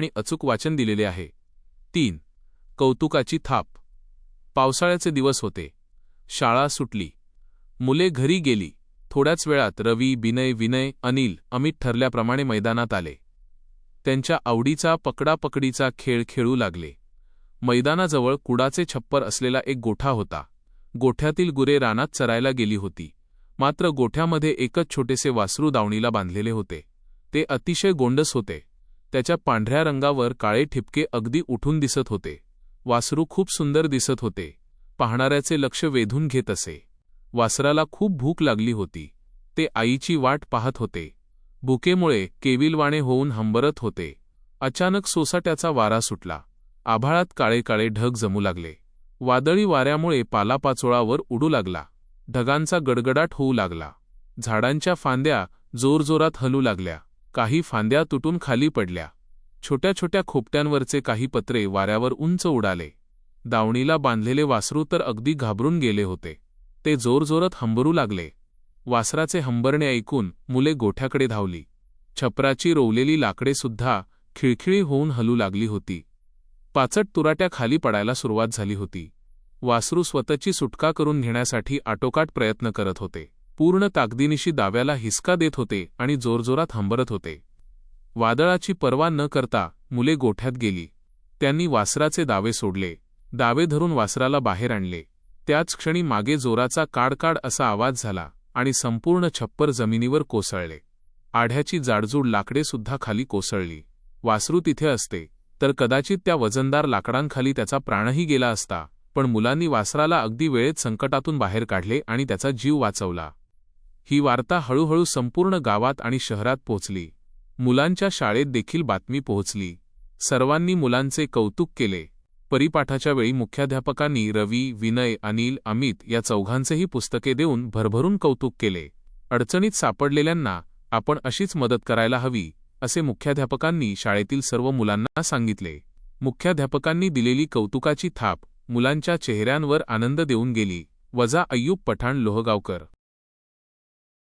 आणि अचूक वाचन दिलेले आहे। 3. कौतुकाची थाप। पावसाळ्याचे दिवस होते। शाळा सुटली। मुले घरी गेली। थोड्याच वेळात रवी, बिनय, विनय, अनिल, अमित ठरल्याप्रमाणे मैदानात आले। त्यांच्या आवडीचा पकडापकडीचा खेळ खेळू लागले। मैदानाजवळ कुडाचे छप्पर असलेला एक गोठा होता। गोठ्यातील गुरे रानात चरायला गेली होती। मात्र गोठ्यामध्ये एकच छोटेसे वासरू दावणीला बांधलेले होते। ते अतिशय गोंडस होते। त्याच्या पांढऱ्या रंगावर काळे ठिपके अगदी उठून दिसत होते। वासरू खूप सुंदर दिसत होते। पाहणाऱ्याचे लक्ष वेधून घेत असे। वासराला खूप भूक लागली होती। ते आईची वाट पाहत होते। भुकेमुळे केविलवाणे होऊन हंबरत होते। अचानक सोसाट्याचा वारा सुटला। आभाळात काळे काळे ढग जमू लागले। वादळी वाऱ्यामुळे पालापाचोळा वर उडू लागला। ढगांचा गडगडाट होऊ लागला। झाडांच्या फांद्या जोरजोरात हलू लागल्या। काही फांद्या तुटून खाली पडल्या। छोट्या छोट्या खोपट्यांवरचे काही पत्रे वाऱ्यावर उंच उडाले। दावणीला बांधलेले वासरू तर अगदी घाबरून गेले होते। ते जोरजोरात हंबरू लागले। वासराचे हंबरणे ऐकून मुले गोठ्याकडे धावली। छपराची रोवलेली लाकडे सुद्धा खिळखिळी होऊन हलू लागली होती। पाचट तुराट्या खाली पडायला सुरुवात झाली होती। वासरू स्वतःची सुटका करून घेण्यासाठी आटोकाट प्रयत्न करत होते। पूर्ण ताकदीनिशी दाव्याला हिसका देत होते आणि जोरजोरात हंबरत होते। वादळाची पर्वा न करता मुले गोठ्यात गेली। त्यांनी वासराचे दावे सोडले। दावे धरून वासराला बाहेर आणले। त्याच क्षणी मागे जोराचा काडकाड असा आवाज झाला आणि संपूर्ण छप्पर जमिनीवर कोसळले। आढ्याची जाडजूड लाकडे सुद्धा खाली कोसळली। वासरू तिथे असते तर कदाचित त्या वजनदार लाकडांखाली त्याचा प्राणही गेला असता, पण मुलांनी वासराला अगदी वेळेत संकटातून बाहेर काढले आणि त्याचा जीव वाचवला। ही वार्ता हळूहळू संपूर्ण गावात आणि शहरात पोहोचली। मुलांच्या शाळेत देखील बातमी पोहोचली। सर्वांनी मुलांचे कौतुक केले। परिपाठाच्या वेळी मुख्याध्यापकांनी रवी, विनय, अनिल, अमित या चौघांचेही पुस्तके देऊन भरभरून कौतुक केले। अडचणीत सापडलेल्यांना आपण अशीच मदत करायला हवी, असे मुख्याध्यापकांनी शाळेतील सर्व मुलांना सांगितले। मुख्याध्यापकांनी दिलेली कौतुकाची थाप मुलांच्या चेहऱ्यांवर आनंद देऊन गेली। वजा अय्यूब पठाण लोहगावकर।